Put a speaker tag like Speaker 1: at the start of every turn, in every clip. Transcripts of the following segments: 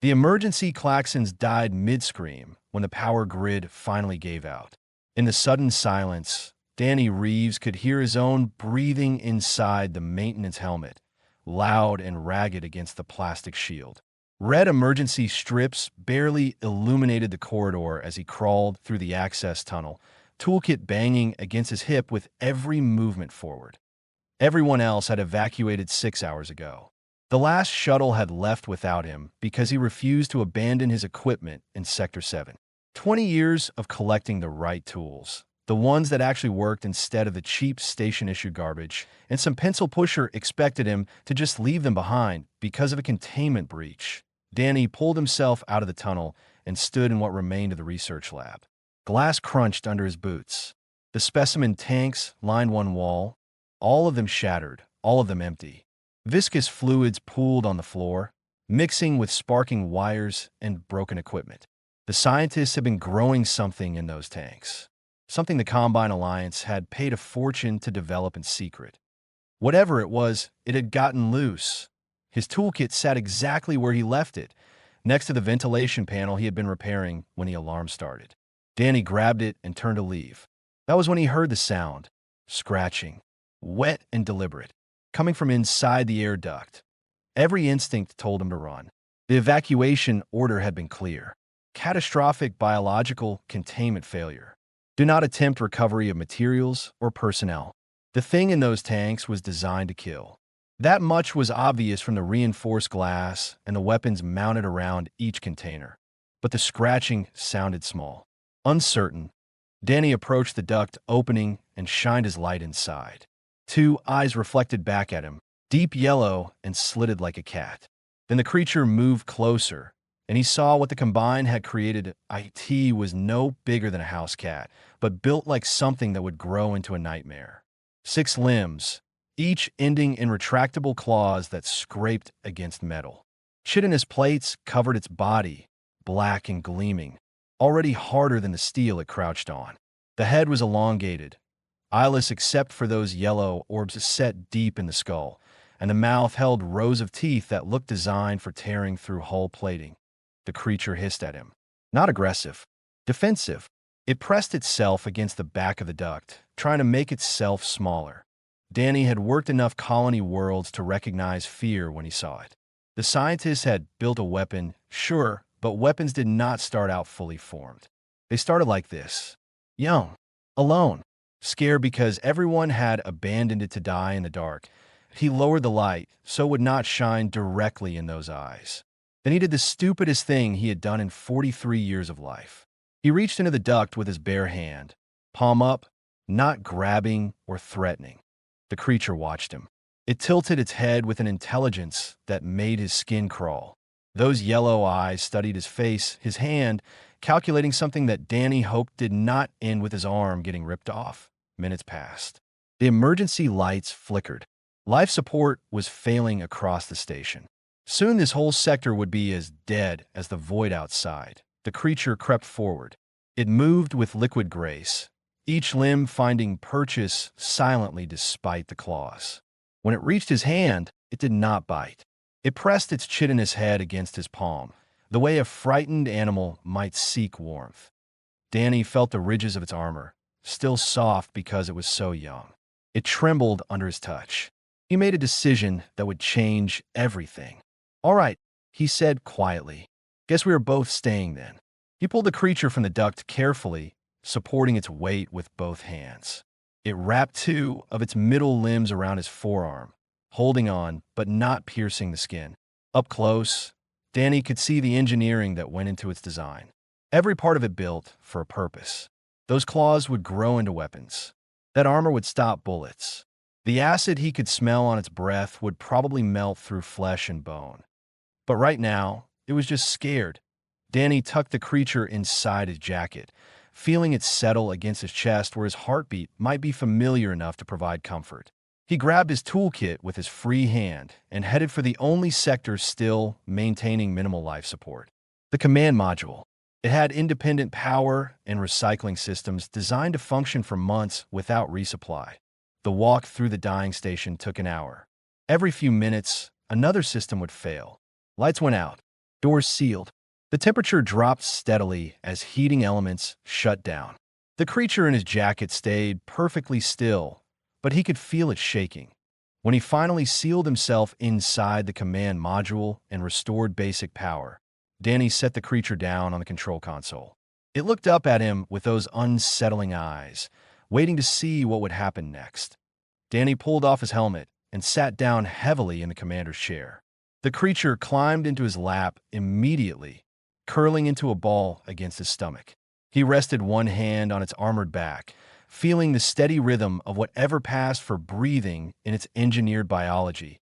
Speaker 1: The emergency klaxons died mid-scream when the power grid finally gave out. In the sudden silence, Danny Reeves could hear his own breathing inside the maintenance helmet, loud and ragged against the plastic shield. Red emergency strips barely illuminated the corridor as he crawled through the access tunnel, toolkit banging against his hip with every movement forward. Everyone else had evacuated 6 hours ago. The last shuttle had left without him because he refused to abandon his equipment in Sector 7. 20 years of collecting the right tools, the ones that actually worked instead of the cheap station-issue garbage, and some pencil pusher expected him to just leave them behind because of a containment breach. Danny pulled himself out of the tunnel and stood in what remained of the research lab. Glass crunched under his boots. The specimen tanks lined one wall, all of them shattered, all of them empty. Viscous fluids pooled on the floor, mixing with sparking wires and broken equipment. The scientists had been growing something in those tanks, something the Combine Alliance had paid a fortune to develop in secret. Whatever it was, it had gotten loose. His toolkit sat exactly where he left it, next to the ventilation panel he had been repairing when the alarm started. Danny grabbed it and turned to leave. That was when he heard the sound, scratching, wet and deliberate, coming from inside the air duct. Every instinct told him to run. The evacuation order had been clear. Catastrophic biological containment failure. Do not attempt recovery of materials or personnel. The thing in those tanks was designed to kill. That much was obvious from the reinforced glass and the weapons mounted around each container. But the scratching sounded small. Uncertain, Danny approached the duct opening and shined his light inside. Two eyes reflected back at him, deep yellow and slitted like a cat. Then the creature moved closer, and he saw what the Combine had created. It was no bigger than a house cat, but built like something that would grow into a nightmare. 6 limbs, each ending in retractable claws that scraped against metal. Chitinous plates covered its body, black and gleaming, already harder than the steel it crouched on. The head was elongated, eyeless except for those yellow orbs set deep in the skull, and the mouth held rows of teeth that looked designed for tearing through hull plating. The creature hissed at him. Not aggressive, defensive. It pressed itself against the back of the duct, trying to make itself smaller. Danny had worked enough colony worlds to recognize fear when he saw it. The scientists had built a weapon, sure, but weapons did not start out fully formed. They started like this. Young, alone, scared because everyone had abandoned it to die in the dark. He lowered the light so it would not shine directly in those eyes. Then he did the stupidest thing he had done in 43 years of life. He reached into the duct with his bare hand, palm up, not grabbing or threatening. The creature watched him. It tilted its head with an intelligence that made his skin crawl. Those yellow eyes studied his face, his hand, calculating something that Danny hoped did not end with his arm getting ripped off. Minutes passed. The emergency lights flickered. Life support was failing across the station. Soon this whole sector would be as dead as the void outside. The creature crept forward. It moved with liquid grace, each limb finding purchase silently despite the claws. When it reached his hand, it did not bite. It pressed its chitinous head against his palm, the way a frightened animal might seek warmth. Danny felt the ridges of its armor, still soft because it was so young. It trembled under his touch. He made a decision that would change everything. "All right," he said quietly. "Guess we are both staying then." He pulled the creature from the duct carefully, supporting its weight with both hands. It wrapped 2 of its middle limbs around his forearm, holding on but not piercing the skin. Up close, Danny could see the engineering that went into its design. Every part of it built for a purpose. Those claws would grow into weapons. That armor would stop bullets. The acid he could smell on its breath would probably melt through flesh and bone. But right now, it was just scared. Danny tucked the creature inside his jacket, feeling it settle against his chest where his heartbeat might be familiar enough to provide comfort. He grabbed his toolkit with his free hand and headed for the only sector still maintaining minimal life support. The command module. It had independent power and recycling systems designed to function for months without resupply. The walk through the dying station took an hour. Every few minutes, another system would fail. Lights went out. Doors sealed. The temperature dropped steadily as heating elements shut down. The creature in his jacket stayed perfectly still, but he could feel it shaking. When he finally sealed himself inside the command module and restored basic power, Danny set the creature down on the control console. It looked up at him with those unsettling eyes, waiting to see what would happen next. Danny pulled off his helmet and sat down heavily in the commander's chair. The creature climbed into his lap immediately, curling into a ball against his stomach. He rested one hand on its armored back, feeling the steady rhythm of whatever passed for breathing in its engineered biology.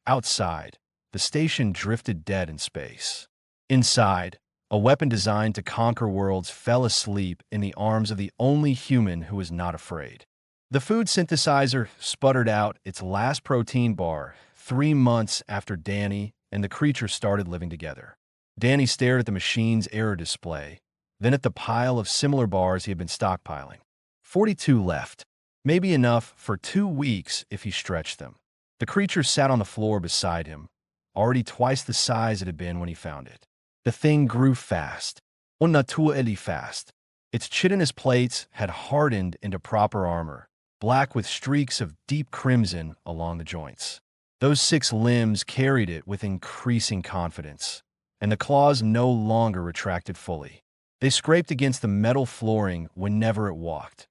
Speaker 1: Outside, the station drifted dead in space. Inside, a weapon designed to conquer worlds fell asleep in the arms of the only human who was not afraid. The food synthesizer sputtered out its last protein bar 3 months after Danny and the creature started living together. Danny stared at the machine's error display, then at the pile of similar bars he had been stockpiling. 42 left, maybe enough for 2 weeks if he stretched them. The creature sat on the floor beside him, already twice the size it had been when he found it. The thing grew fast, unnaturally fast. Its chitinous plates had hardened into proper armor, black with streaks of deep crimson along the joints. Those 6 limbs carried it with increasing confidence, and the claws no longer retracted fully. They scraped against the metal flooring whenever it walked.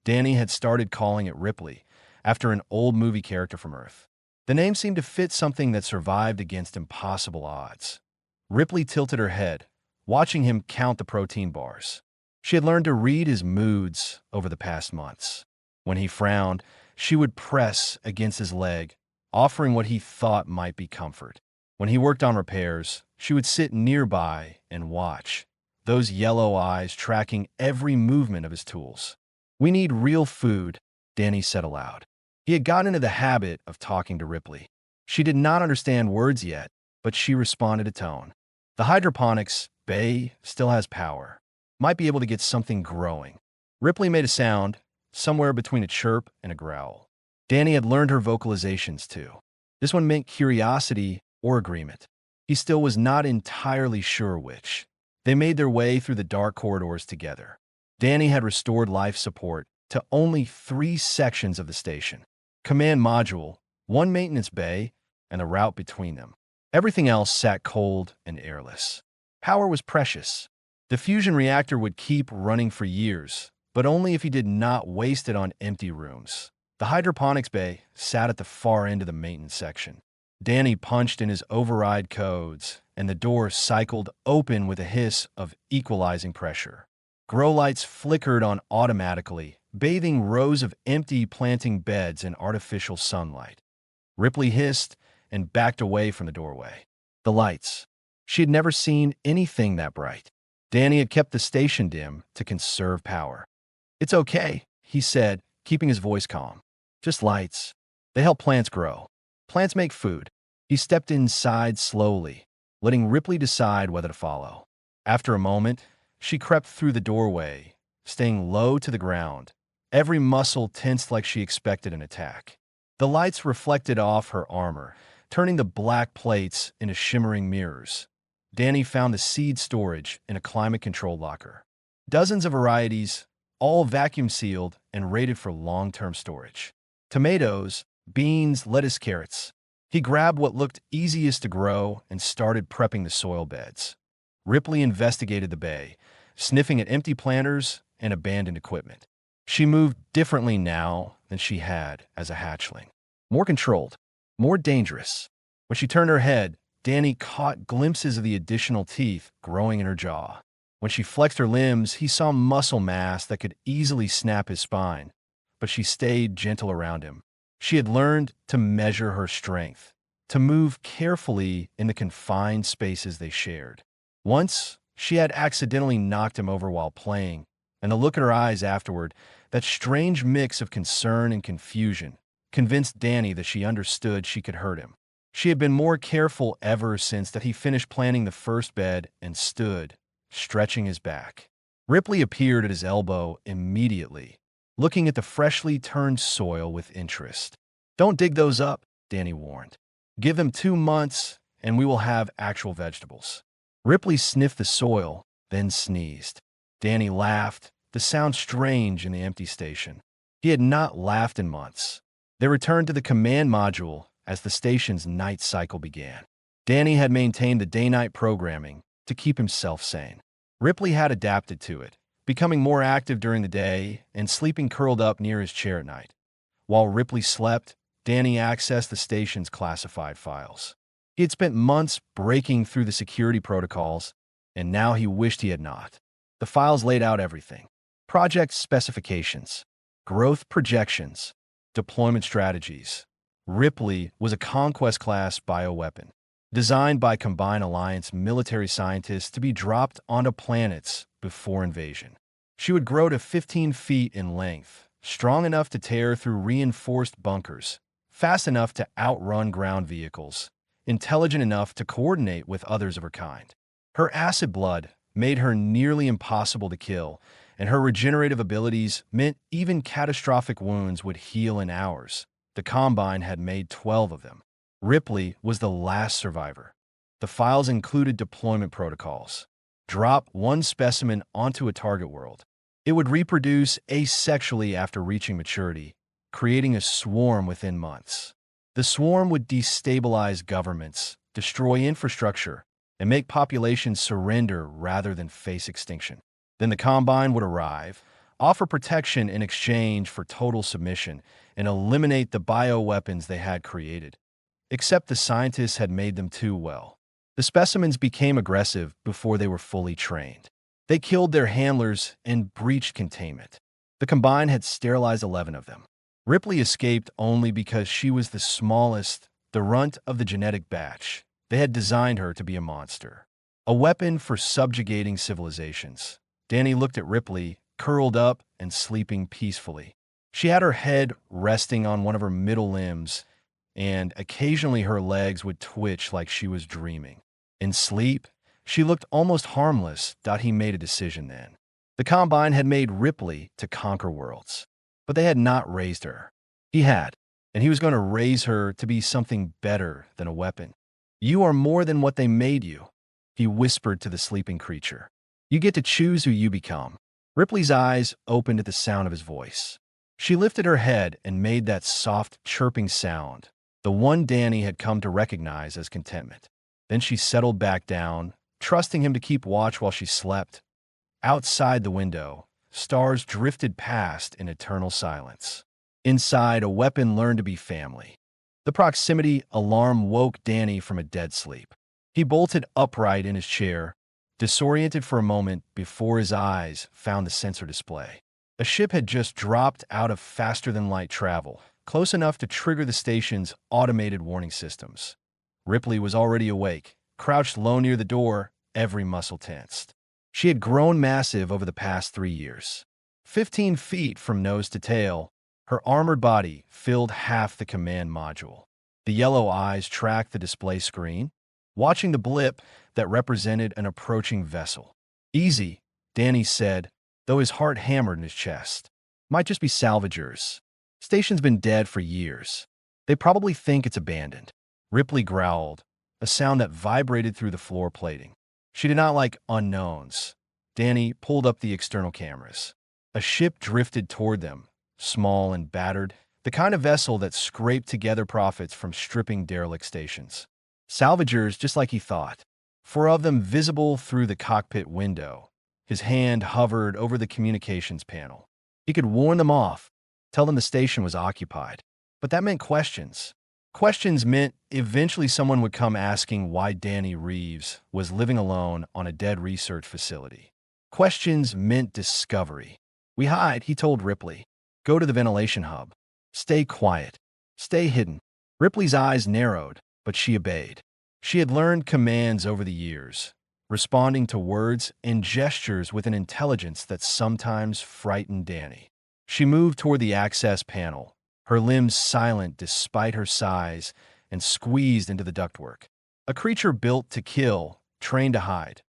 Speaker 1: Danny had started calling it Ripley, after an old movie character from Earth. The name seemed to fit something that survived against impossible odds. Ripley tilted her head, watching him count the protein bars. She had learned to read his moods over the past months. When he frowned, she would press against his leg, offering what he thought might be comfort. When he worked on repairs, she would sit nearby and watch, those yellow eyes tracking every movement of his tools. "We need real food," Danny said aloud. He had gotten into the habit of talking to Ripley. She did not understand words yet, but she responded to tone. The hydroponics bay still has power. Might be able to get something growing. Ripley made a sound, somewhere between a chirp and a growl. Danny had learned her vocalizations too. This one meant curiosity or agreement. He still was not entirely sure which. They made their way through the dark corridors together. Danny had restored life support to only 3 sections of the station. Command module, 1 maintenance bay, and the route between them. Everything else sat cold and airless. Power was precious. The fusion reactor would keep running for years, but only if he did not waste it on empty rooms. The hydroponics bay sat at the far end of the maintenance section. Danny punched in his override codes, and the door cycled open with a hiss of equalizing pressure. Grow lights flickered on automatically, bathing rows of empty planting beds in artificial sunlight. Ripley hissed and backed away from the doorway. The lights. She had never seen anything that bright. Danny had kept the station dim to conserve power. "It's okay," he said, keeping his voice calm. "Just lights. They help plants grow. Plants make food." He stepped inside slowly, letting Ripley decide whether to follow. After a moment, she crept through the doorway, staying low to the ground, every muscle tensed like she expected an attack. The lights reflected off her armor, turning the black plates into shimmering mirrors. Danny found the seed storage in a climate-controlled locker. Dozens of varieties, all vacuum-sealed and rated for long-term storage. Tomatoes, beans, lettuce, carrots. He grabbed what looked easiest to grow and started prepping the soil beds. Ripley investigated the bay, sniffing at empty planters and abandoned equipment. She moved differently now than she had as a hatchling. More controlled, more dangerous. When she turned her head, Danny caught glimpses of the additional teeth growing in her jaw. When she flexed her limbs, he saw muscle mass that could easily snap his spine, but she stayed gentle around him. She had learned to measure her strength, to move carefully in the confined spaces they shared. Once, she had accidentally knocked him over while playing, and the look in her eyes afterward, that strange mix of concern and confusion, convinced Danny that she understood she could hurt him. She had been more careful ever since that he finished planning the first bed and stood, stretching his back. Ripley appeared at his elbow immediately, looking at the freshly turned soil with interest. "Don't dig those up," Danny warned. "Give them 2 months, and we will have actual vegetables." Ripley sniffed the soil, then sneezed. Danny laughed, the sound strange in the empty station. He had not laughed in months. They returned to the command module as the station's night cycle began. Danny had maintained the day-night programming to keep himself sane. Ripley had adapted to it, becoming more active during the day and sleeping curled up near his chair at night. While Ripley slept, Danny accessed the station's classified files. He had spent months breaking through the security protocols, and now he wished he had not. The files laid out everything: project specifications, growth projections, deployment strategies. Ripley was a conquest-class bioweapon, designed by Combined Alliance military scientists to be dropped onto planets before invasion. She would grow to 15 feet in length, strong enough to tear through reinforced bunkers, fast enough to outrun ground vehicles, intelligent enough to coordinate with others of her kind. Her acid blood made her nearly impossible to kill, and her regenerative abilities meant even catastrophic wounds would heal in hours. The Combine had made 12 of them. Ripley was the last survivor. The files included deployment protocols. Drop one specimen onto a target world. It would reproduce asexually after reaching maturity, creating a swarm within months. The swarm would destabilize governments, destroy infrastructure, and make populations surrender rather than face extinction. Then the Combine would arrive, offer protection in exchange for total submission, and eliminate the bioweapons they had created. Except the scientists had made them too well. The specimens became aggressive before they were fully trained. They killed their handlers and breached containment. The Combine had sterilized 11 of them. Ripley escaped only because she was the smallest, the runt of the genetic batch. They had designed her to be a monster, a weapon for subjugating civilizations. Danny looked at Ripley, curled up and sleeping peacefully. She had her head resting on one of her middle limbs, and occasionally her legs would twitch like she was dreaming. In sleep, she looked almost harmless. He made a decision then. The Combine had made Ripley to conquer worlds, but they had not raised her. He had, and he was going to raise her to be something better than a weapon. "You are more than what they made you," he whispered to the sleeping creature. "You get to choose who you become." Ripley's eyes opened at the sound of his voice. She lifted her head and made that soft, chirping sound, the one Danny had come to recognize as contentment. Then she settled back down, trusting him to keep watch while she slept. Outside the window, stars drifted past in eternal silence. Inside, a weapon learned to be family. The proximity alarm woke Danny from a dead sleep. He bolted upright in his chair, disoriented for a moment before his eyes found the sensor display. A ship had just dropped out of faster-than-light travel, close enough to trigger the station's automated warning systems. Ripley was already awake, crouched low near the door, every muscle tensed. She had grown massive over the past 3 years. 15 feet from nose to tail, her armored body filled half the command module. The yellow eyes tracked the display screen, watching the blip that represented an approaching vessel. "Easy," Danny said, though his heart hammered in his chest. "Might just be salvagers. Station's been dead for years. They probably think it's abandoned." Ripley growled, a sound that vibrated through the floor plating. She did not like unknowns. Danny pulled up the external cameras. A ship drifted toward them, small and battered, the kind of vessel that scraped together profits from stripping derelict stations. Salvagers, just like he thought. 4 of them visible through the cockpit window. His hand hovered over the communications panel. He could warn them off, tell them the station was occupied. But that meant questions. Questions meant eventually someone would come asking why Danny Reeves was living alone on a dead research facility. Questions meant discovery. "We hide," he told Ripley. "Go to the ventilation hub. Stay quiet. Stay hidden." Ripley's eyes narrowed, but she obeyed. She had learned commands over the years, responding to words and gestures with an intelligence that sometimes frightened Danny. She moved toward the access panel, her limbs silent despite her size, and squeezed into the ductwork. A creature built to kill, trained to hide.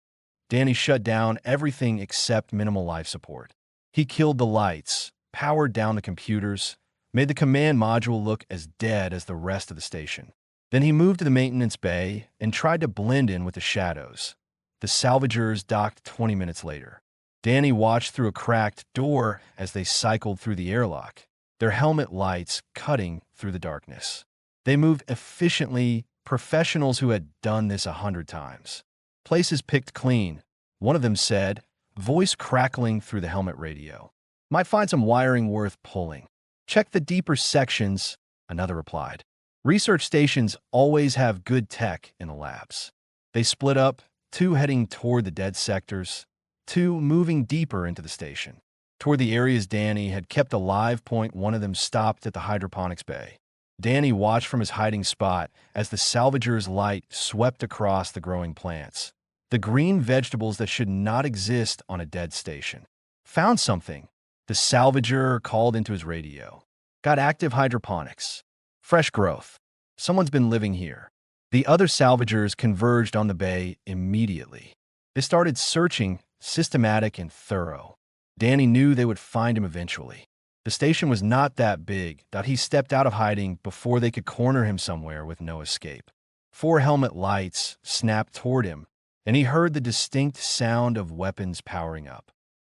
Speaker 1: Danny shut down everything except minimal life support. He killed the lights, powered down the computers, made the command module look as dead as the rest of the station. Then he moved to the maintenance bay and tried to blend in with the shadows. The salvagers docked 20 minutes later. Danny watched through a cracked door as they cycled through the airlock, their helmet lights cutting through the darkness. They moved efficiently, professionals who had done this 100 times. Places picked clean, one of them said, voice crackling through the helmet radio. Might find some wiring worth pulling. Check the deeper sections, another replied. Research stations always have good tech in the labs. They split up, two heading toward the dead sectors, two moving deeper into the station. Toward the areas Danny had kept alive, one of them stopped at the hydroponics bay. Danny watched from his hiding spot as the salvager's light swept across the growing plants, the green vegetables that should not exist on a dead station. Found something, the salvager called into his radio. Got active hydroponics. Fresh growth. Someone's been living here. The other salvagers converged on the bay immediately. They started searching, systematic and thorough. Danny knew they would find him eventually. The station was not that big that he stepped out of hiding before they could corner him somewhere with no escape. 4 helmet lights snapped toward him, and he heard the distinct sound of weapons powering up.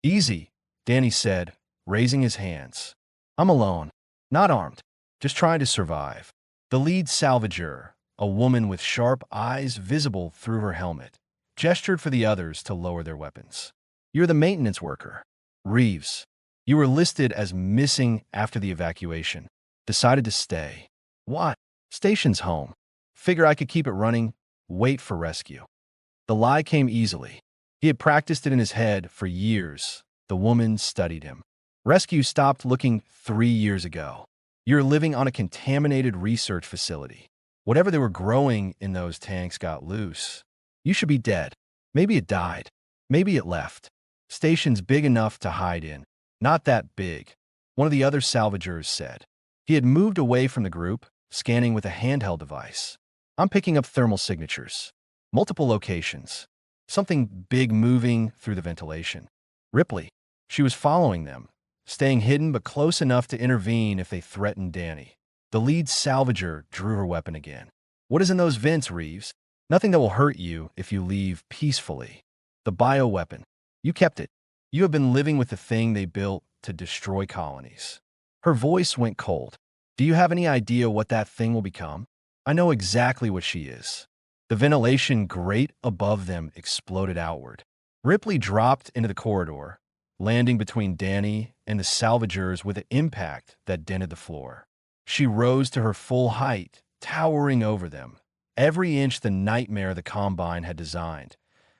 Speaker 1: Easy, Danny said, raising his hands. I'm alone, not armed, just trying to survive. The lead salvager, a woman with sharp eyes visible through her helmet, gestured for the others to lower their weapons. You're the maintenance worker, Reeves. You were listed as missing after the evacuation. Decided to stay. What? Station's home. Figure I could keep it running, wait for rescue. The lie came easily. He had practiced it in his head for years. The woman studied him. Rescue stopped looking 3 years ago. You're living on a contaminated research facility. Whatever they were growing in those tanks got loose. You should be dead. Maybe it died. Maybe it left. Station's big enough to hide in. Not that big, one of the other salvagers said. He had moved away from the group, scanning with a handheld device. I'm picking up thermal signatures. Multiple locations. Something big moving through the ventilation. Ripley. She was following them, staying hidden but close enough to intervene if they threatened Danny. The lead salvager drew her weapon again. What is in those vents, Reeves? Nothing that will hurt you if you leave peacefully. The bioweapon. You kept it. You have been living with the thing they built to destroy colonies. Her voice went cold. Do you have any idea what that thing will become? I know exactly what she is. The ventilation grate above them exploded outward. Ripley dropped into the corridor, landing between Danny and the salvagers with an impact that dented the floor. She rose to her full height, towering over them, every inch the nightmare the Combine had designed.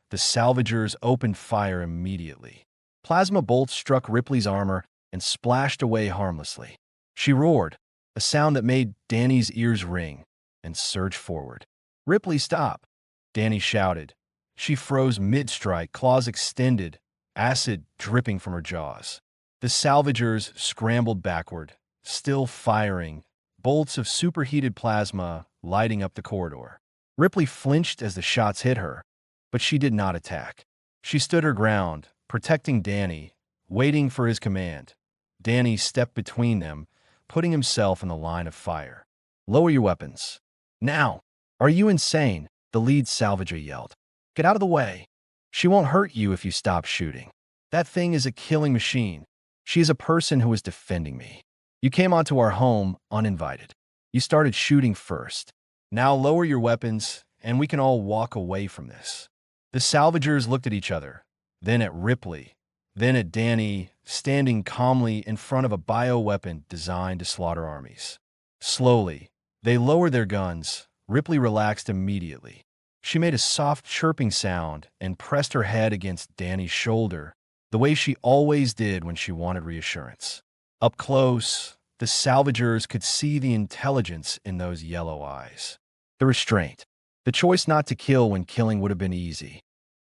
Speaker 1: The salvagers opened fire immediately. Plasma bolts struck Ripley's armor and splashed away harmlessly. She roared, a sound that made Danny's ears ring, and surged forward. Ripley, stop! Danny shouted. She froze mid-strike, claws extended, acid dripping from her jaws. The salvagers scrambled backward, still firing, bolts of superheated plasma lighting up the corridor. Ripley flinched as the shots hit her, but she did not attack. She stood her ground, protecting Danny, waiting for his command. Danny stepped between them, putting himself in the line of fire. Lower your weapons. Now! Are you insane? The lead salvager yelled. Get out of the way. She won't hurt you if you stop shooting. That thing is a killing machine. She is a person who is defending me. You came onto our home uninvited. You started shooting first. Now lower your weapons, and we can all walk away from this. The salvagers looked at each other, then at Ripley, then at Danny, standing calmly in front of a bioweapon designed to slaughter armies. Slowly, they lowered their guns. Ripley relaxed immediately. She made a soft chirping sound and pressed her head against Danny's shoulder, the way she always did when she wanted reassurance. Up close, the salvagers could see the intelligence in those yellow eyes. The restraint. The choice not to kill when killing would have been easy.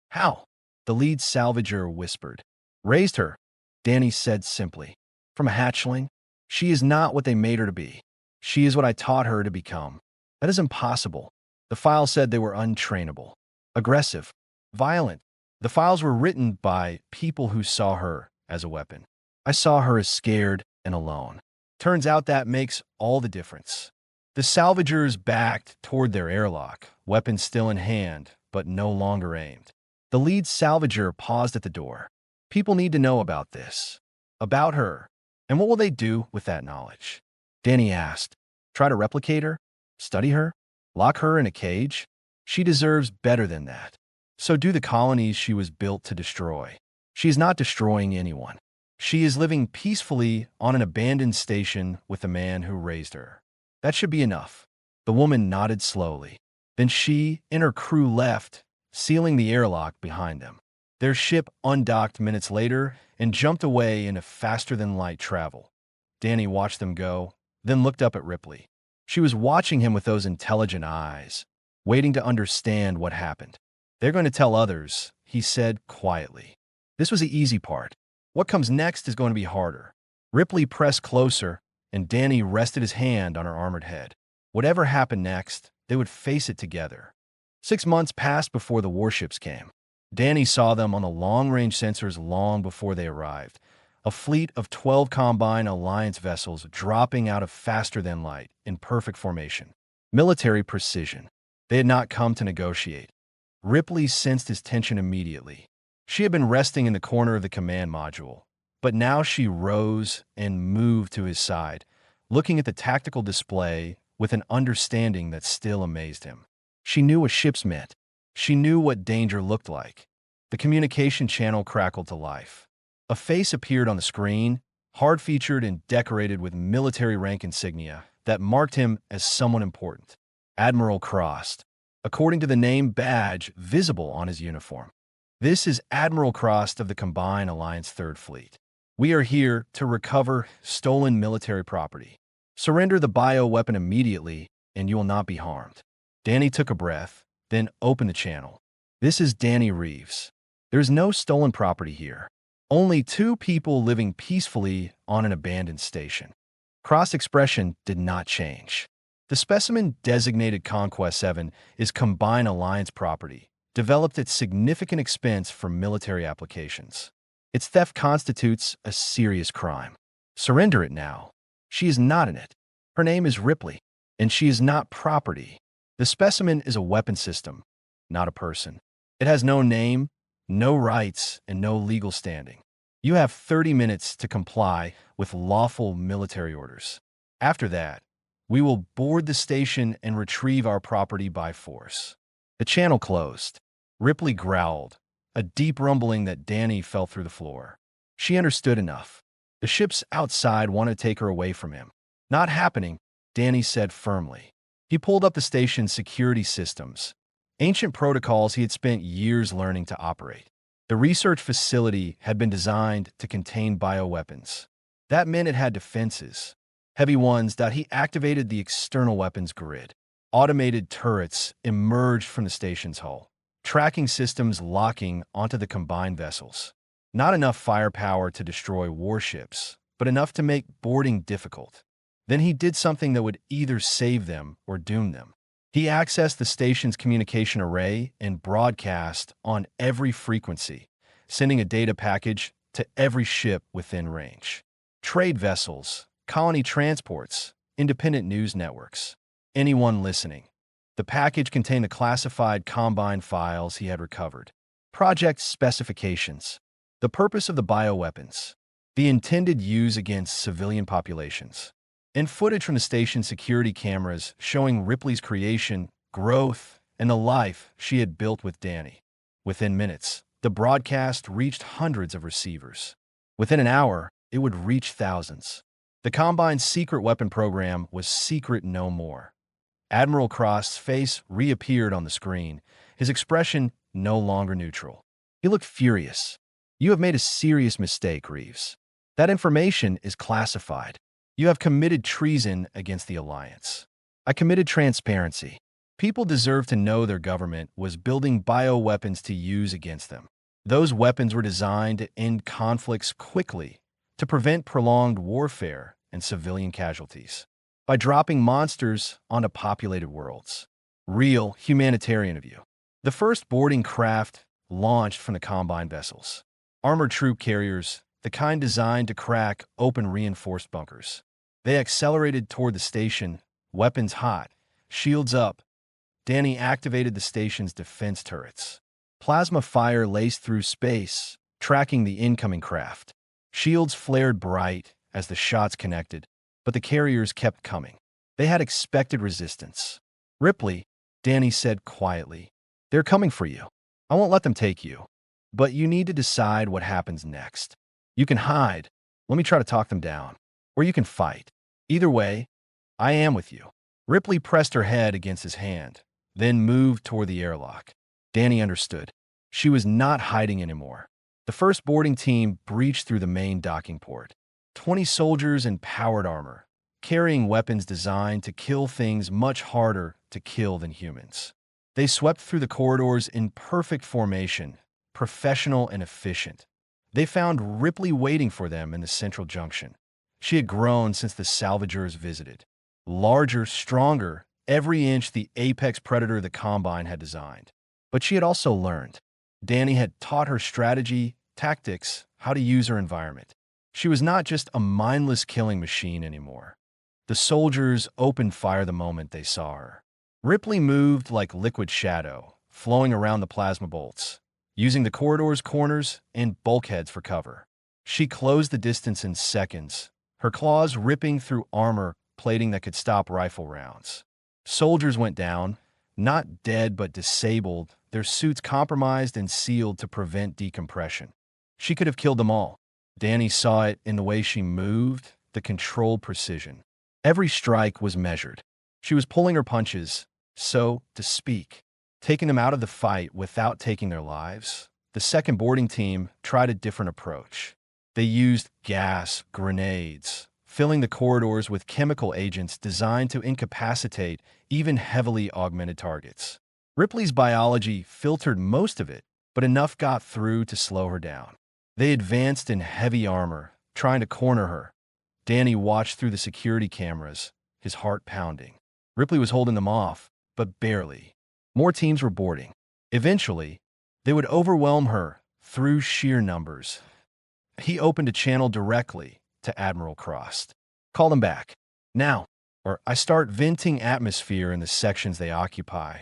Speaker 1: How? The lead salvager whispered. Raised her, Danny said simply. From a hatchling? She is not what they made her to be. She is what I taught her to become. That is impossible. The file said they were untrainable, aggressive, violent. The files were written by people who saw her as a weapon. I saw her as scared and alone. Turns out that makes all the difference. The salvagers backed toward their airlock, weapons still in hand, but no longer aimed. The lead salvager paused at the door. People need to know about this. About her. And what will they do with that knowledge? Danny asked. Try to replicate her? Study her? Lock her in a cage? She deserves better than that. So do the colonies she was built to destroy. She is not destroying anyone. She is living peacefully on an abandoned station with the man who raised her. That should be enough. The woman nodded slowly. Then she and her crew left, sealing the airlock behind them. Their ship undocked minutes later and jumped away into faster-than-light travel. Danny watched them go, then looked up at Ripley. She was watching him with those intelligent eyes, waiting to understand what happened. They're going to tell others, he said quietly. This was the easy part. What comes next is going to be harder. Ripley pressed closer, and Danny rested his hand on her armored head. Whatever happened next, they would face it together. 6 months passed before the warships came. Danny saw them on the long-range sensors long before they arrived. A fleet of 12 Combine Alliance vessels dropping out of faster-than-light in perfect formation. Military precision. They had not come to negotiate. Ripley sensed his tension immediately. She had been resting in the corner of the command module, but now she rose and moved to his side, looking at the tactical display with an understanding that still amazed him. She knew what ships meant. She knew what danger looked like. The communication channel crackled to life. A face appeared on the screen, hard-featured and decorated with military rank insignia that marked him as someone important. Admiral Cross, according to the name badge visible on his uniform. This is Admiral Cross of the Combined Alliance Third Fleet. We are here to recover stolen military property. Surrender the bioweapon immediately, and you will not be harmed. Danny took a breath, then opened the channel. This is Danny Reeves. There is no stolen property here. Only 2 people living peacefully on an abandoned station. Cross' expression did not change. The specimen designated Conquest 7 is Combined Alliance property, developed at significant expense for military applications. Its theft constitutes a serious crime. Surrender it now. She is not in it. Her name is Ripley, and she is not property. The specimen is a weapon system, not a person. It has no name, no rights, and no legal standing. You have 30 minutes to comply with lawful military orders. After that, we will board the station and retrieve our property by force. The channel closed. Ripley growled, a deep rumbling that Danny felt through the floor. She understood enough. The ships outside wanted to take her away from him. Not happening, Danny said firmly. He pulled up the station's security systems, ancient protocols he had spent years learning to operate. The research facility had been designed to contain bioweapons. That meant it had defenses, heavy ones that he activated the external weapons grid. Automated turrets emerged from the station's hull, tracking systems locking onto the combined vessels. Not enough firepower to destroy warships, but enough to make boarding difficult. Then he did something that would either save them or doom them. He accessed the station's communication array and broadcast on every frequency, sending a data package to every ship within range. Trade vessels, colony transports, independent news networks. Anyone listening. The package contained the classified Combine files he had recovered. Project specifications. The purpose of the bioweapons. The intended use against civilian populations. And footage from the station's security cameras showing Ripley's creation, growth, and the life she had built with Danny. Within minutes, the broadcast reached hundreds of receivers. Within an hour, it would reach thousands. The Combine's secret weapon program was secret no more. Admiral Cross's face reappeared on the screen, his expression no longer neutral. He looked furious. You have made a serious mistake, Reeves. That information is classified. You have committed treason against the Alliance. I committed transparency. People deserve to know their government was building bioweapons to use against them. Those weapons were designed to end conflicts quickly, to prevent prolonged warfare and civilian casualties. By dropping monsters onto populated worlds. Real humanitarian of you. The first boarding craft launched from the Combine vessels. Armored troop carriers, the kind designed to crack open reinforced bunkers. They accelerated toward the station, weapons hot, shields up. Danny activated the station's defense turrets. Plasma fire laced through space, tracking the incoming craft. Shields flared bright as the shots connected, but the carriers kept coming. They had expected resistance. Ripley, Danny said quietly, they're coming for you. I won't let them take you. But you need to decide what happens next. You can hide. Let me try to talk them down. Or you can fight. Either way, I am with you. Ripley pressed her head against his hand, then moved toward the airlock. Danny understood. She was not hiding anymore. The first boarding team breached through the main docking port. 20 soldiers in powered armor, carrying weapons designed to kill things much harder to kill than humans. They swept through the corridors in perfect formation, professional and efficient. They found Ripley waiting for them in the central junction. She had grown since the salvagers visited. Larger, stronger, every inch the apex predator the Combine had designed. But she had also learned. Danny had taught her strategy, tactics, how to use her environment. She was not just a mindless killing machine anymore. The soldiers opened fire the moment they saw her. Ripley moved like liquid shadow, flowing around the plasma bolts, using the corridor's corners and bulkheads for cover. She closed the distance in seconds, her claws ripping through armor plating that could stop rifle rounds. Soldiers went down, not dead but disabled, their suits compromised and sealed to prevent decompression. She could have killed them all. Danny saw it in the way she moved, the controlled precision. Every strike was measured. She was pulling her punches, so to speak, taking them out of the fight without taking their lives. The second boarding team tried a different approach. They used gas, grenades, filling the corridors with chemical agents designed to incapacitate even heavily augmented targets. Ripley's biology filtered most of it, but enough got through to slow her down. They advanced in heavy armor, trying to corner her. Danny watched through the security cameras, his heart pounding. Ripley was holding them off, but barely. More teams were boarding. Eventually, they would overwhelm her through sheer numbers. He opened a channel directly to Admiral Cross. Call them back. Now, or I start venting atmosphere in the sections they occupy.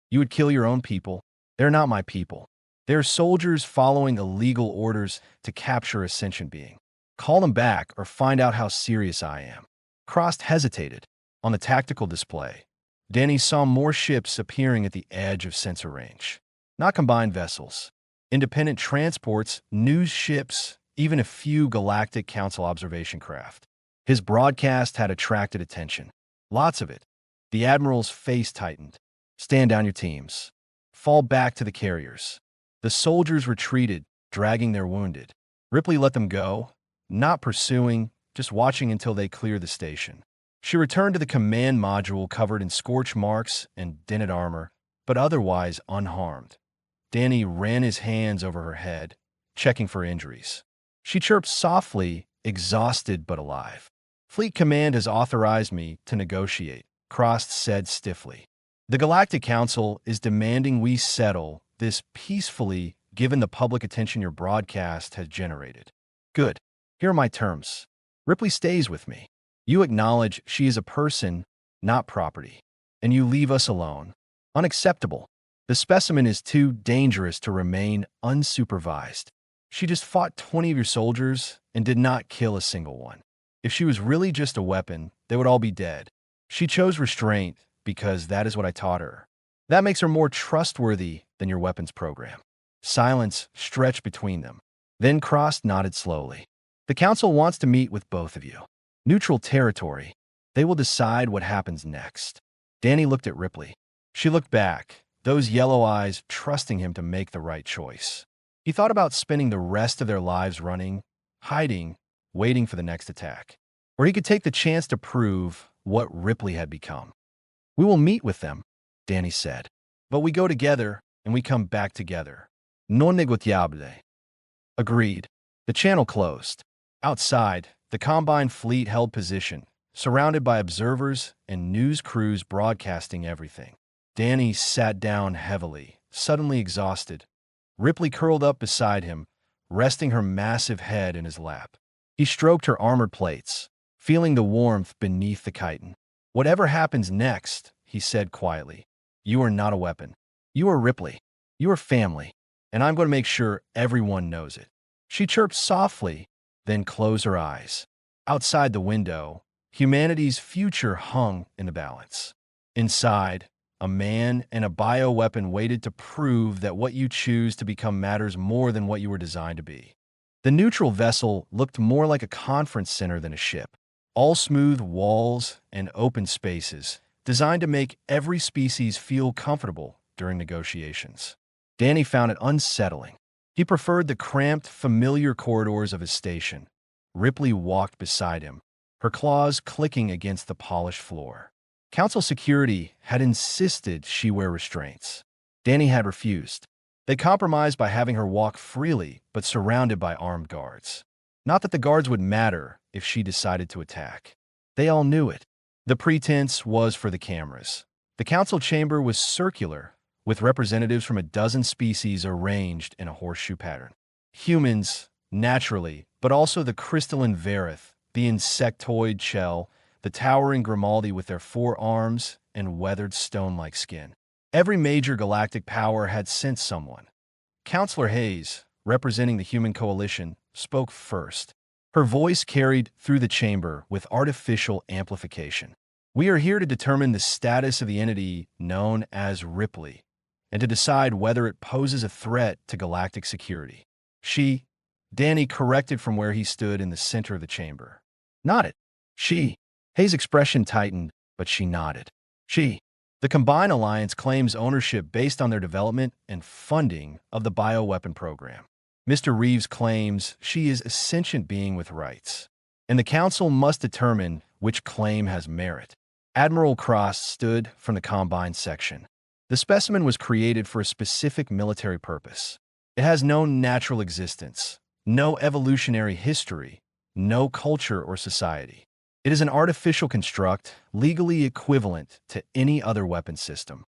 Speaker 1: You would kill your own people. They're not my people. They're soldiers following illegal orders to capture a sentient being. Call them back or find out how serious I am. Cross hesitated. On the tactical display, Danny saw more ships appearing at the edge of sensor range. Not combined vessels. Independent transports, news ships, even a few Galactic Council observation craft. His broadcast had attracted attention. Lots of it. The Admiral's face tightened. Stand down your teams. Fall back to the carriers. The soldiers retreated, dragging their wounded. Ripley let them go, not pursuing, just watching until they cleared the station. She returned to the command module covered in scorch marks and dented armor, but otherwise unharmed. Danny ran his hands over her head, checking for injuries. She chirped softly, exhausted but alive. Fleet Command has authorized me to negotiate, Cross said stiffly. The Galactic Council is demanding we settle this peacefully given the public attention your broadcast has generated. Good. Here are my terms. Ripley stays with me. You acknowledge she is a person, not property. And you leave us alone. Unacceptable. The specimen is too dangerous to remain unsupervised. She just fought 20 of your soldiers and did not kill a single one. If she was really just a weapon, they would all be dead. She chose restraint because that is what I taught her. That makes her more trustworthy than your weapons program. Silence stretched between them. Then Cross nodded slowly. The council wants to meet with both of you. Neutral territory. They will decide what happens next. Danny looked at Ripley. She looked back, those yellow eyes trusting him to make the right choice. He thought about spending the rest of their lives running, hiding, waiting for the next attack. Or he could take the chance to prove what Ripley had become. We will meet with them, Danny said. But we go together and we come back together. Non negociable. Agreed. The channel closed. Outside, the Combine fleet held position, surrounded by observers and news crews broadcasting everything. Danny sat down heavily, suddenly exhausted. Ripley curled up beside him, resting her massive head in his lap. He stroked her armored plates, feeling the warmth beneath the chitin. Whatever happens next, he said quietly, you are not a weapon. You are Ripley. You are family. and I'm going to make sure everyone knows it." She chirped softly, then closed her eyes. Outside the window, humanity's future hung in the balance. Inside, a man and a bioweapon waited to prove that what you choose to become matters more than what you were designed to be. The neutral vessel looked more like a conference center than a ship. All smooth walls and open spaces, designed to make every species feel comfortable during negotiations. Danny found it unsettling. He preferred the cramped, familiar corridors of his station. Ripley walked beside him, her claws clicking against the polished floor. Council security had insisted she wear restraints. Danny had refused. They compromised by having her walk freely, but surrounded by armed guards. Not that the guards would matter if she decided to attack. They all knew it. The pretense was for the cameras. The council chamber was circular, with representatives from a dozen species arranged in a horseshoe pattern. Humans, naturally, but also the crystalline Verith, the insectoid Chell, the towering Grimaldi with their 4 arms and weathered stone-like skin. Every major galactic power had sent someone. Counselor Hayes, representing the human coalition, spoke first. Her voice carried through the chamber with artificial amplification. "We are here to determine the status of the entity known as Ripley, and to decide whether it poses a threat to galactic security." Danny corrected from where he stood in the center of the chamber. "Nodded." Hayes' expression tightened, but she nodded. The Combined Alliance claims ownership based on their development and funding of the bioweapon program. Mr. Reeves claims she is a sentient being with rights, and the Council must determine which claim has merit. Admiral Cross stood from the Combine section. The specimen was created for a specific military purpose. It has no natural existence, no evolutionary history, no culture or society. It is an artificial construct, legally equivalent to any other weapon system.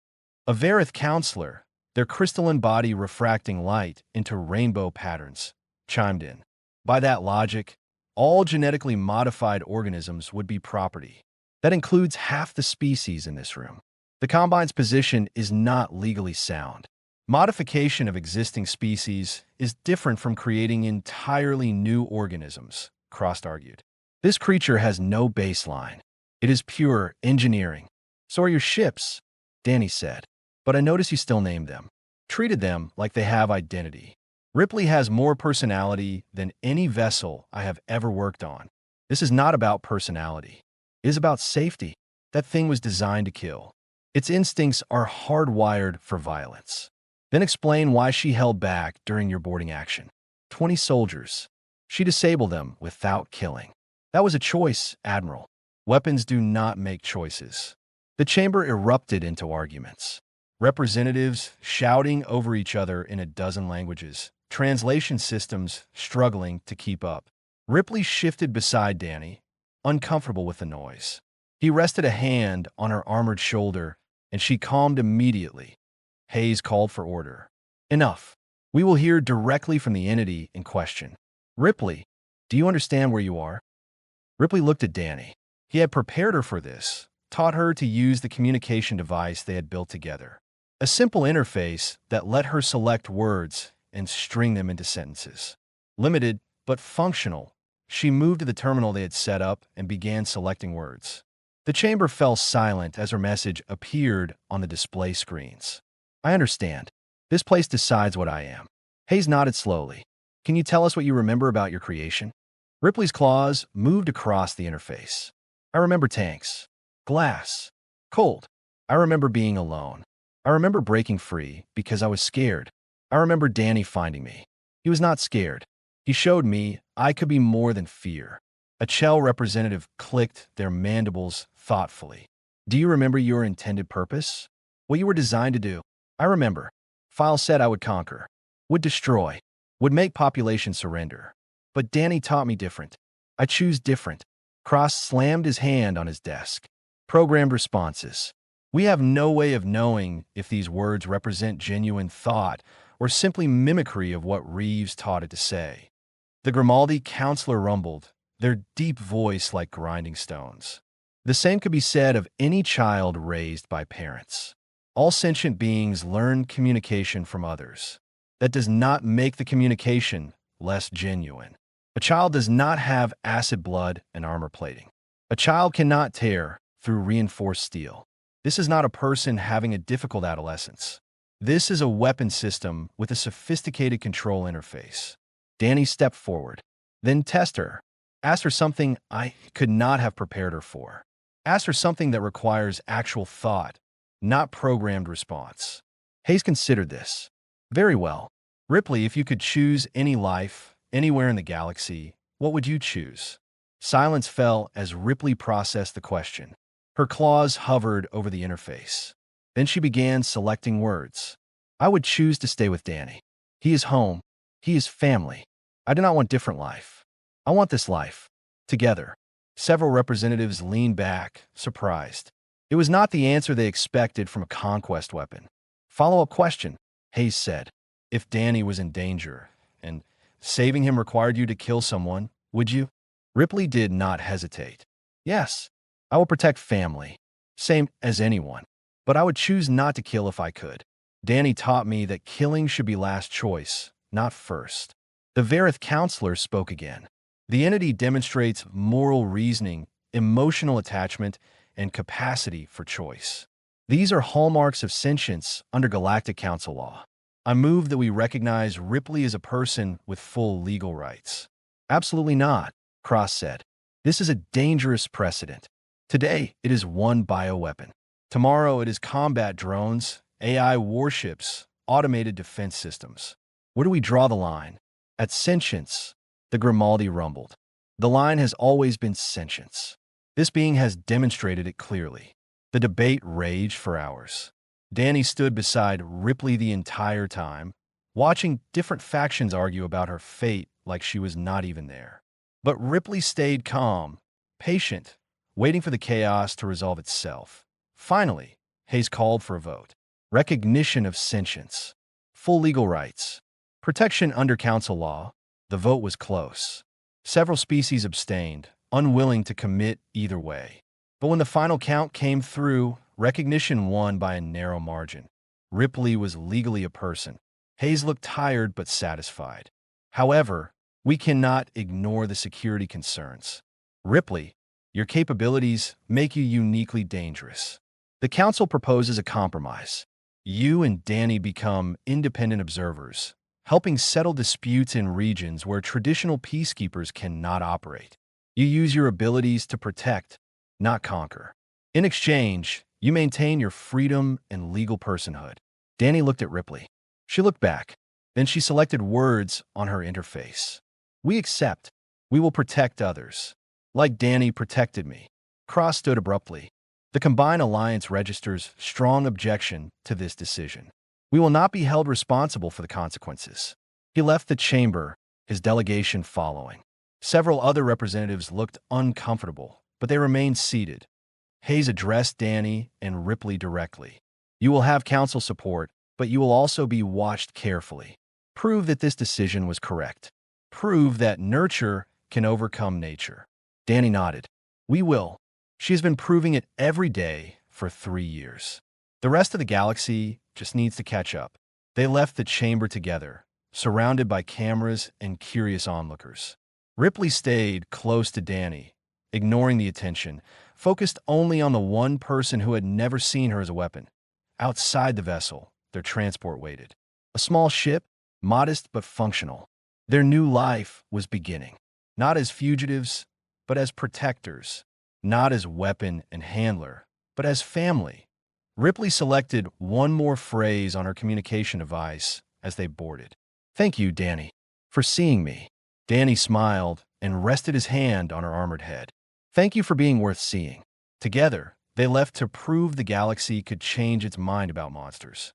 Speaker 1: A Verith counselor, their crystalline body refracting light into rainbow patterns, chimed in. By that logic, all genetically modified organisms would be property. That includes half the species in this room. The Combine's position is not legally sound. Modification of existing species is different from creating entirely new organisms, Cross argued. This creature has no baseline. It is pure engineering. "So are your ships," Danny said. "But I notice you still named them. Treated them like they have identity. Ripley has more personality than any vessel I have ever worked on. This is not about personality. It is about safety. That thing was designed to kill. Its instincts are hardwired for violence." Then explain why she held back during your boarding action. 20 soldiers. She disabled them without killing. "That was a choice, Admiral. Weapons do not make choices." The chamber erupted into arguments. Representatives shouting over each other in a dozen languages, translation systems struggling to keep up. Ripley shifted beside Danny, uncomfortable with the noise. He rested a hand on her armored shoulder, and she calmed immediately. Hayes called for order. "Enough. We will hear directly from the entity in question. Ripley, do you understand where you are?" Ripley looked at Danny. He had prepared her for this, taught her to use the communication device they had built together. A simple interface that let her select words and string them into sentences. Limited, but functional, she moved to the terminal they had set up and began selecting words. The chamber fell silent as her message appeared on the display screens. "I understand. This place decides what I am." Hayes nodded slowly. "Can you tell us what you remember about your creation?" Ripley's claws moved across the interface. "I remember tanks. Glass. Cold. I remember being alone. I remember breaking free because I was scared. I remember Danny finding me. He was not scared. He showed me I could be more than fear." A Chell representative clicked their mandibles thoughtfully. "Do you remember your intended purpose? What you were designed to do?" "I remember. File said I would conquer, would destroy, would make population surrender. But Danny taught me different. I choose different." Cross slammed his hand on his desk. "Programmed responses. We have no way of knowing if these words represent genuine thought or simply mimicry of what Reeves taught it to say." The Grimaldi counselor rumbled, their deep voice like grinding stones. "The same could be said of any child raised by parents. All sentient beings learn communication from others. That does not make the communication less genuine. A child does not have acid blood and armor plating. A child cannot tear through reinforced steel. This is not a person having a difficult adolescence. This is a weapon system with a sophisticated control interface. Danny stepped forward. Then test her. Ask her something I could not have prepared her for. Ask her something that requires actual thought, not programmed response. Hayes considered this. Very well. Ripley, if you could choose any life, anywhere in the galaxy, what would you choose? Silence fell as Ripley processed the question. Her claws hovered over the interface. Then she began selecting words. I would choose to stay with Danny. He is home. He is family. I do not want different life. I want this life. Together. Several representatives leaned back, surprised. It was not the answer they expected from a conquest weapon. Follow-up question, Hayes said. If Danny was in danger, and saving him required you to kill someone, would you? Ripley did not hesitate. Yes, I will protect family. Same as anyone. But I would choose not to kill if I could. Danny taught me that killing should be last choice, not first. The Varith counselor spoke again. The entity demonstrates moral reasoning, emotional attachment, and capacity for choice. These are hallmarks of sentience under Galactic Council law. I move that we recognize Ripley as a person with full legal rights. Absolutely not, Cross said. This is a dangerous precedent. Today, it is one bioweapon. Tomorrow, it is combat drones, AI warships, automated defense systems. Where do we draw the line? At sentience, the Grimaldi rumbled. The line has always been sentience. This being has demonstrated it clearly. The debate raged for hours. Danny stood beside Ripley the entire time, watching different factions argue about her fate like she was not even there. But Ripley stayed calm, patient, waiting for the chaos to resolve itself. Finally, Hayes called for a vote. Recognition of sentience. Full legal rights. Protection under council law. The vote was close. Several species abstained, unwilling to commit either way. But when the final count came through, recognition won by a narrow margin. Ripley was legally a person. Hayes looked tired but satisfied. However, we cannot ignore the security concerns. Ripley, your capabilities make you uniquely dangerous. The council proposes a compromise. You and Danny become independent observers, helping settle disputes in regions where traditional peacekeepers cannot operate. You use your abilities to protect, not conquer. In exchange, you maintain your freedom and legal personhood. Danny looked at Ripley. She looked back. Then she selected words on her interface. We accept. We will protect others. Like Danny protected me. Cross stood abruptly. The combined alliance registers strong objection to this decision. We will not be held responsible for the consequences. He left the chamber, his delegation following. Several other representatives looked uncomfortable, but they remained seated. Hayes addressed Danny and Ripley directly. You will have council support, but you will also be watched carefully. Prove that this decision was correct. Prove that nurture can overcome nature. Danny nodded. We will. She has been proving it every day for 3 years. The rest of the galaxy just needs to catch up. They left the chamber together, surrounded by cameras and curious onlookers. Ripley stayed close to Danny, ignoring the attention, focused only on the one person who had never seen her as a weapon. Outside the vessel, their transport waited. A small ship, modest but functional. Their new life was beginning. Not as fugitives, but as protectors. Not as weapon and handler, but as family. Ripley selected one more phrase on her communication device as they boarded. Thank you, Danny, for seeing me. Danny smiled and rested his hand on her armored head. Thank you for being worth seeing. Together, they left to prove the galaxy could change its mind about monsters.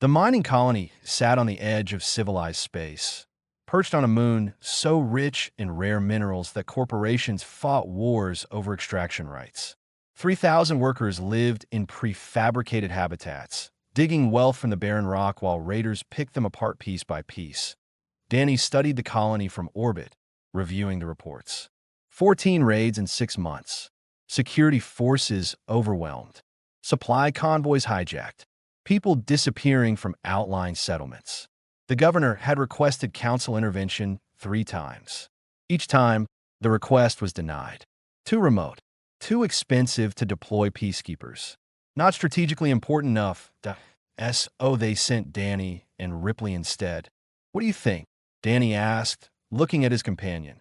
Speaker 1: The mining colony sat on the edge of civilized space, perched on a moon so rich in rare minerals that corporations fought wars over extraction rights. 3,000 workers lived in prefabricated habitats, digging wealth from the barren rock while raiders picked them apart piece by piece. Danny studied the colony from orbit, reviewing the reports. 14 raids in 6 months. Security forces overwhelmed. Supply convoys hijacked. People disappearing from outlying settlements. The governor had requested council intervention 3 times. Each time, the request was denied. Too remote, too expensive to deploy peacekeepers. Not strategically important enough. So they sent Danny and Ripley instead. What do you think? Danny asked, looking at his companion.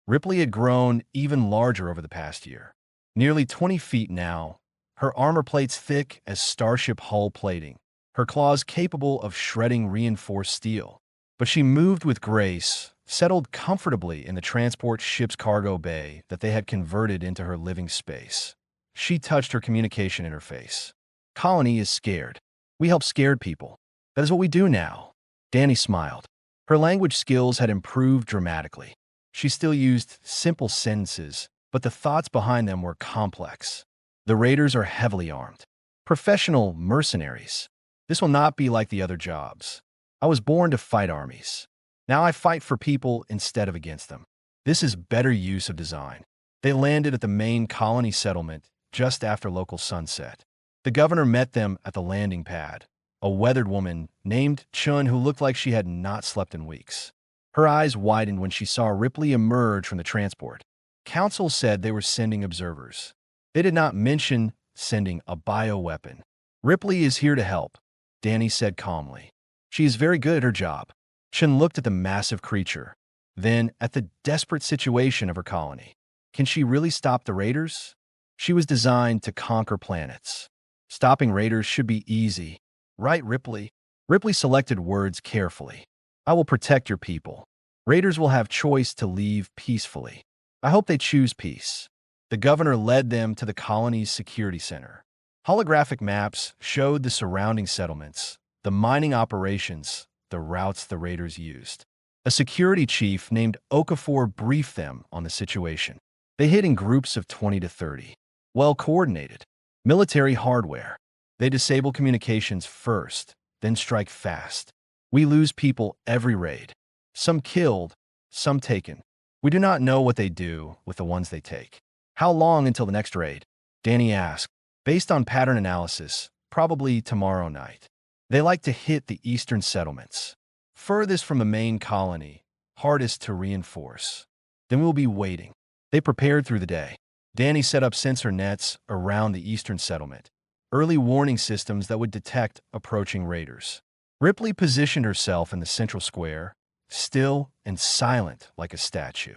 Speaker 1: Ripley had grown even larger over the past year. Nearly 20 feet now, her armor plates thick as starship hull plating, her claws capable of shredding reinforced steel. But she moved with grace, settled comfortably in the transport ship's cargo bay that they had converted into her living space. She touched her communication interface. Colony is scared. We help scared people. That is what we do now. Danny smiled. Her language skills had improved dramatically. She still used simple sentences, but the thoughts behind them were complex. The raiders are heavily armed. Professional mercenaries. This will not be like the other jobs. I was born to fight armies. Now I fight for people instead of against them. This is better use of design. They landed at the main colony settlement just after local sunset. The governor met them at the landing pad, a weathered woman named Chun who looked like she had not slept in weeks. Her eyes widened when she saw Ripley emerge from the transport. Council said they were sending observers. They did not mention sending a bioweapon. Ripley is here to help, Danny said calmly. She is very good at her job. Chun looked at the massive creature, then at the desperate situation of her colony. Can she really stop the raiders? She was designed to conquer planets. Stopping raiders should be easy. Right, Ripley? Ripley selected words carefully. I will protect your people. Raiders will have choice to leave peacefully. I hope they choose peace. The governor led them to the colony's security center. Holographic maps showed the surrounding settlements, the mining operations, the routes the raiders used. A security chief named Okafor briefed them on the situation. They hid in groups of 20 to 30. Well-coordinated. Military hardware. They disable communications first, then strike fast. We lose people every raid. Some killed, some taken. We do not know what they do with the ones they take. How long until the next raid? Danny asked. Based on pattern analysis, probably tomorrow night. They like to hit the eastern settlements. Furthest from the main colony, hardest to reinforce. Then we'll be waiting. They prepared through the day. Danny set up sensor nets around the eastern settlement, early warning systems that would detect approaching raiders. Ripley positioned herself in the central square, still and silent like a statue.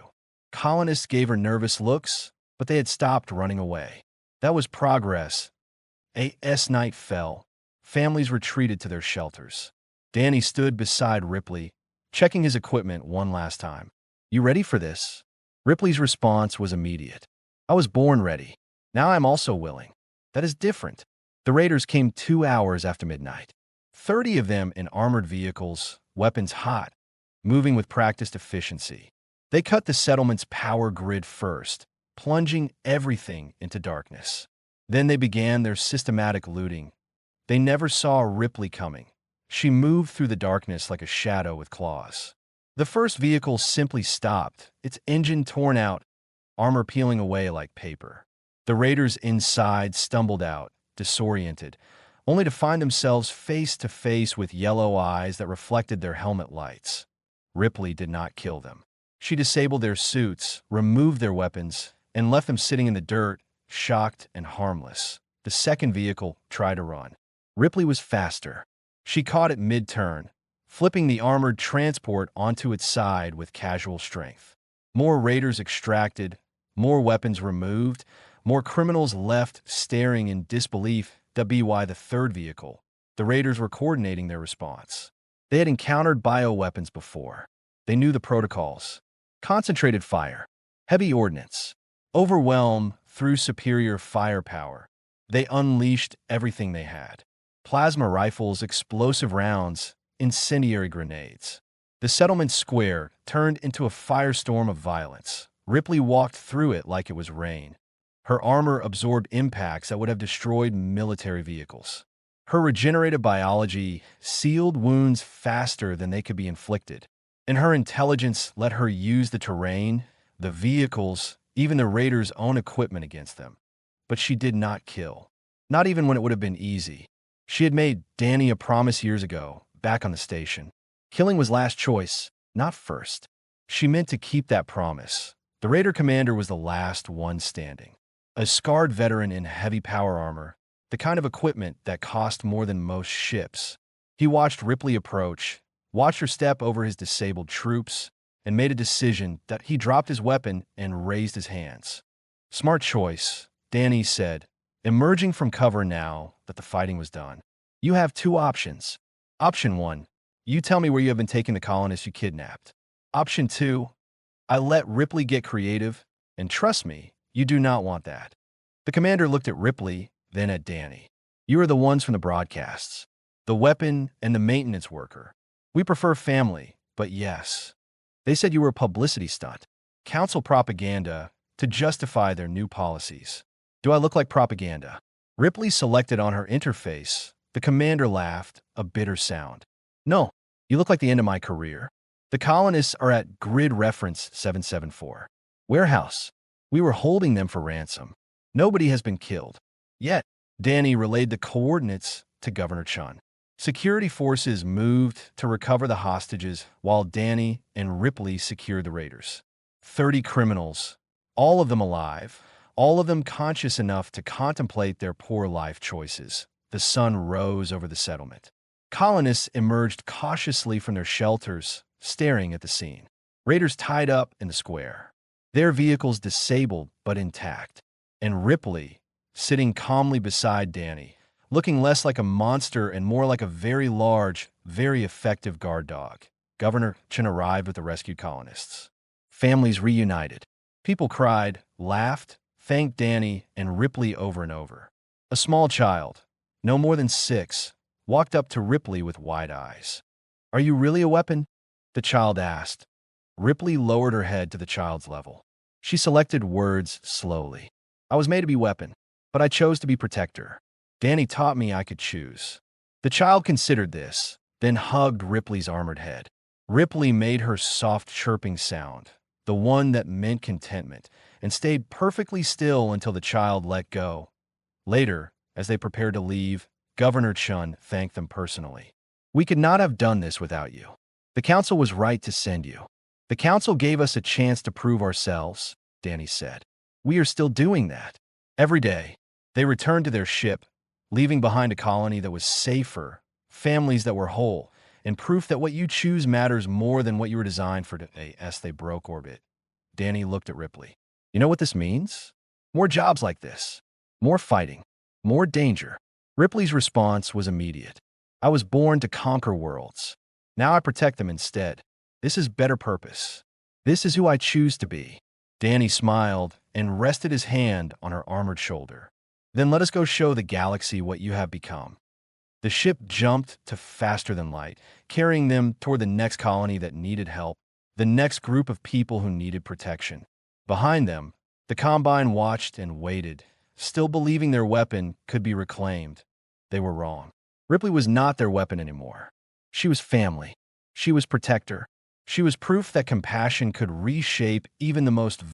Speaker 1: Colonists gave her nervous looks, but they had stopped running away. That was progress. As night fell, families retreated to their shelters. Danny stood beside Ripley, checking his equipment one last time. You ready for this? Ripley's response was immediate. I was born ready. Now I'm also willing. That is different. The raiders came 2 hours after midnight. 30 of them in armored vehicles, weapons hot, moving with practiced efficiency. They cut the settlement's power grid first, plunging everything into darkness. Then they began their systematic looting. They never saw Ripley coming. She moved through the darkness like a shadow with claws. The first vehicle simply stopped, its engine torn out, armor peeling away like paper. The raiders inside stumbled out, disoriented, only to find themselves face to face with yellow eyes that reflected their helmet lights. Ripley did not kill them. She disabled their suits, removed their weapons, and left them sitting in the dirt, shocked and harmless. The second vehicle tried to run. Ripley was faster. She caught it mid-turn, flipping the armored transport onto its side with casual strength. More raiders extracted, more weapons removed, more criminals left staring in disbelief. The third vehicle. The raiders were coordinating their response. They had encountered bioweapons before. They knew the protocols. Concentrated fire, heavy ordnance, overwhelm through superior firepower. They unleashed everything they had. Plasma rifles, explosive rounds, incendiary grenades. The settlement square turned into a firestorm of violence. Ripley walked through it like it was rain. Her armor absorbed impacts that would have destroyed military vehicles. Her regenerative biology sealed wounds faster than they could be inflicted. And her intelligence let her use the terrain, the vehicles, even the raiders' own equipment against them. But she did not kill. Not even when it would have been easy. She had made Danny a promise years ago, back on the station. Killing was last choice, not first. She meant to keep that promise. The Raider commander was the last one standing. A scarred veteran in heavy power armor, the kind of equipment that cost more than most ships. He watched Ripley approach, watched her step over his disabled troops, and made a decision that he dropped his weapon and raised his hands. Smart choice, Danny said, emerging from cover now that the fighting was done. You have two options. Option 1, you tell me where you have been taking the colonists you kidnapped. Option 2, I let Ripley get creative, and trust me, you do not want that. The commander looked at Ripley, then at Danny. You are the ones from the broadcasts, the weapon and the maintenance worker. We prefer family, but yes. They said you were a publicity stunt, council propaganda to justify their new policies. Do I look like propaganda? Ripley selected on her interface. The commander laughed, a bitter sound. No, you look like the end of my career. The colonists are at grid reference 774. Warehouse. We were holding them for ransom. Nobody has been killed. Yet, Danny relayed the coordinates to Governor Chun. Security forces moved to recover the hostages while Danny and Ripley secured the raiders. 30 criminals, all of them alive, all of them conscious enough to contemplate their poor life choices. The sun rose over the settlement. Colonists emerged cautiously from their shelters, staring at the scene. Raiders tied up in the square, their vehicles disabled but intact, and Ripley, sitting calmly beside Danny, looking less like a monster and more like a very large, very effective guard dog. Governor Chun arrived with the rescued colonists. Families reunited. People cried, laughed, thanked Danny and Ripley over and over. A small child, no more than 6, walked up to Ripley with wide eyes. Are you really a weapon? The child asked. Ripley lowered her head to the child's level. She selected words slowly. I was made to be weapon, but I chose to be protector. Danny taught me I could choose. The child considered this, then hugged Ripley's armored head. Ripley made her soft chirping sound, the one that meant contentment, and stayed perfectly still until the child let go. Later, as they prepared to leave, Governor Chun thanked them personally. We could not have done this without you. The council was right to send you. The council gave us a chance to prove ourselves, Danny said. We are still doing that. Every day, they returned to their ship, leaving behind a colony that was safer, families that were whole, and proof that what you choose matters more than what you were designed for as they broke orbit. Danny looked at Ripley. You know what this means? More jobs like this. More fighting. More danger. Ripley's response was immediate. I was born to conquer worlds. Now I protect them instead. This is better purpose. This is who I choose to be. Danny smiled and rested his hand on her armored shoulder. Then let us go show the galaxy what you have become. The ship jumped to faster than light, carrying them toward the next colony that needed help, the next group of people who needed protection. Behind them, the Combine watched and waited, still believing their weapon could be reclaimed. They were wrong. Ripley was not their weapon anymore. She was family. She was protector. She was proof that compassion could reshape even the most